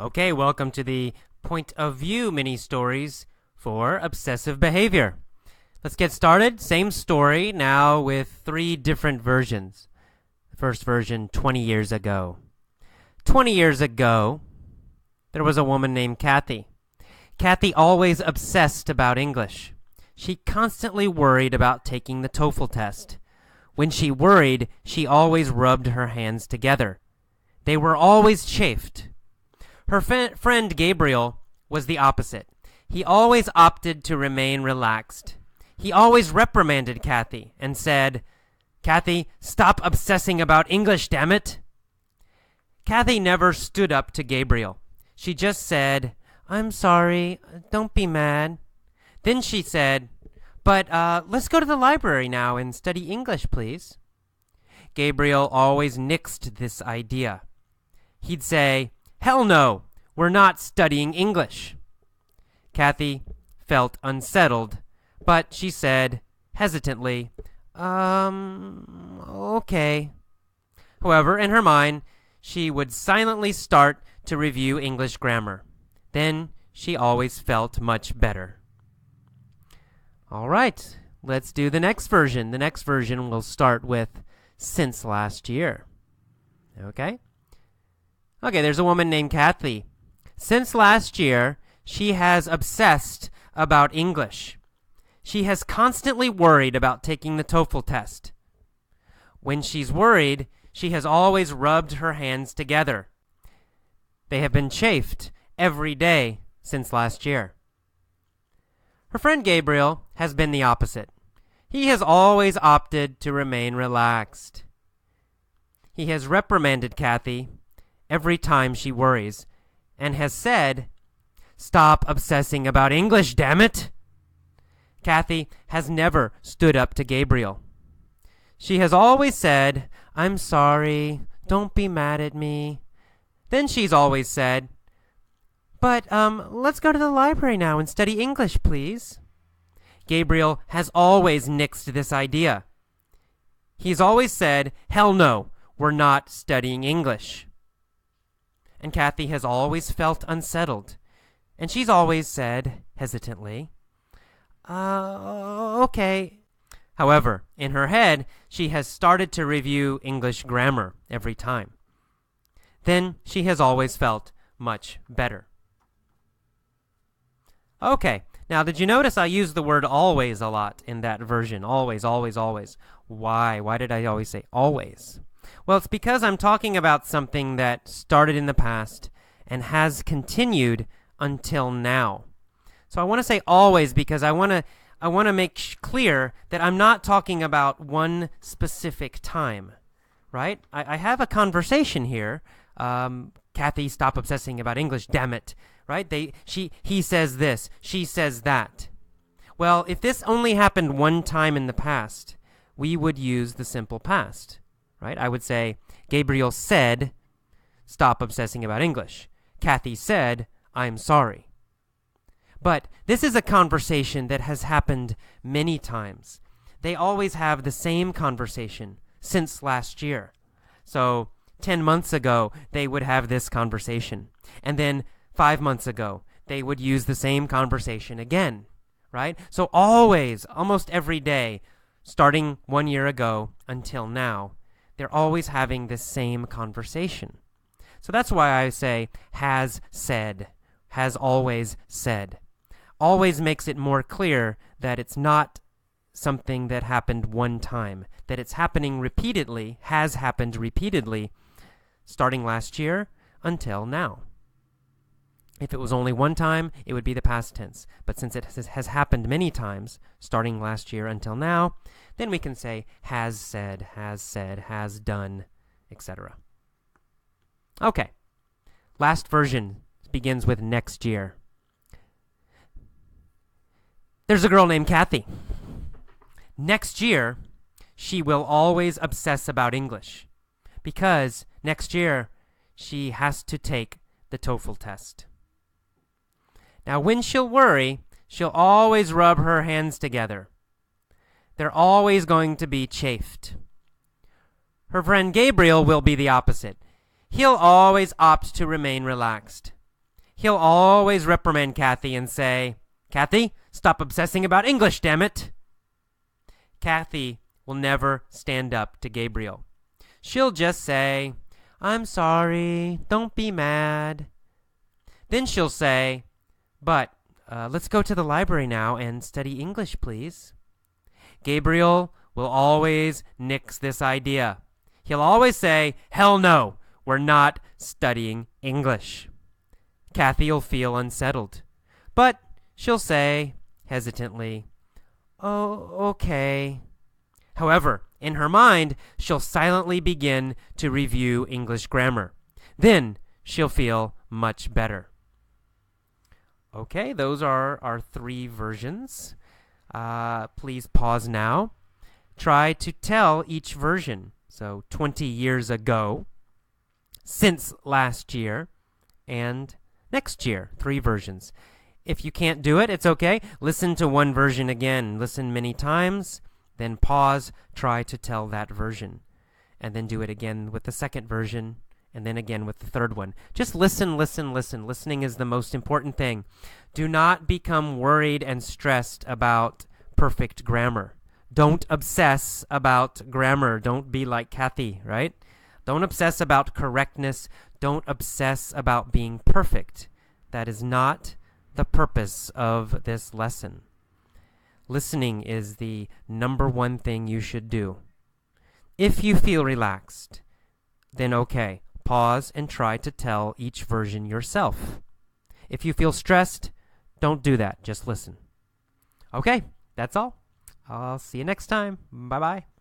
Okay, welcome to the point of view mini stories for obsessive behavior. Let's get started. Same story now with 3 different versions. The first version 20 years ago. 20 years ago, there was a woman named Kathy. Kathy always obsessed about English. She constantly worried about taking the TOEFL test. When she worried, she always rubbed her hands together. They were always chafed. Her friend Gabriel was the opposite. He always opted to remain relaxed. He always reprimanded Kathy and said, "Kathy, stop obsessing about English, damn it!" Kathy never stood up to Gabriel. She just said, "I'm sorry, don't be mad." Then she said, "But let's go to the library now and study English, please." Gabriel always nixed this idea. He'd say, "Hell no, we're not studying English." Kathy felt unsettled, but she said, hesitantly, okay. However, in her mind, she would silently start to review English grammar. Then she always felt much better. All right, let's do the next version. The next version will start with since last year. Okay, there's a woman named Kathy. Since last year, she has obsessed about English. She has constantly worried about taking the TOEFL test. When she's worried, she has always rubbed her hands together. They have been chafed every day since last year. Her friend Gabriel has been the opposite. He has always opted to remain relaxed. He has reprimanded Kathy every time she worries and has said, "Stop obsessing about English, damn it!" Kathy has never stood up to Gabriel. She has always said, "I'm sorry, don't be mad at me." Then she's always said, "But let's go to the library now and study English, please." Gabriel has always nixed this idea. He's always said, "Hell no, we're not studying English." And Kathy has always felt unsettled. And she's always said, hesitantly, okay. However, in her head, she has started to review English grammar every time. Then she has always felt much better. Okay, now did you notice I used the word always a lot in that version? Always, always, always. Why? Why did I always say always? Well, it's because I'm talking about something that started in the past and has continued until now. So I want to say always because I want to make clear that I'm not talking about one specific time, right? I have a conversation here. Kathy, stop obsessing about English, damn it, right? He says this, she says that. Well, if this only happened one time in the past, we would use the simple past, right? I would say, Gabriel said, "Stop obsessing about English." Kathy said, "I'm sorry." But this is a conversation that has happened many times. They always have the same conversation since last year. So 10 months ago, they would have this conversation. And then 5 months ago, they would use the same conversation again, right? So always, almost every day, starting 1 year ago until now, they're always having this same conversation. So that's why I say has said, has always said. Always makes it more clear that it's not something that happened one time, that it's happening repeatedly, has happened repeatedly, starting last year until now. If it was only one time, it would be the past tense. But since it has happened many times, starting last year until now, then we can say has said, has done, etc. Okay, last version begins with next year. There's a girl named Kathy. Next year, she will always obsess about English because next year she has to take the TOEFL test. Now, when she'll worry, she'll always rub her hands together. They're always going to be chafed. Her friend Gabriel will be the opposite. He'll always opt to remain relaxed. he'll always reprimand Kathy and say, "Kathy, stop obsessing about English, damn it." Kathy will never stand up to Gabriel. She'll just say, "I'm sorry, don't be mad." Then she'll say, "But let's go to the library now and study English, please." Gabriel will always nix this idea. He'll always say, "Hell no, we're not studying English." Kathy'll feel unsettled, but she'll say, hesitantly, "Oh, okay." However, in her mind, she'll silently begin to review English grammar. Then she'll feel much better. Okay, those are our 3 versions. Please pause now. Try to tell each version. So 20 years ago, since last year, and next year, 3 versions. If you can't do it, it's okay. Listen to one version again. Listen many times, then pause, try to tell that version. And then do it again with the second version, and then again with the third one. Just listen, listen, listen. Listening is the most important thing. Do not become worried and stressed about perfect grammar. Don't obsess about grammar. Don't be like Kathy, right? Don't obsess about correctness. Don't obsess about being perfect. That is not the purpose of this lesson. Listening is the number 1 thing you should do. If you feel relaxed, then okay, pause and try to tell each version yourself. If you feel stressed, don't do that. Just listen. Okay, that's all. I'll see you next time. Bye-bye.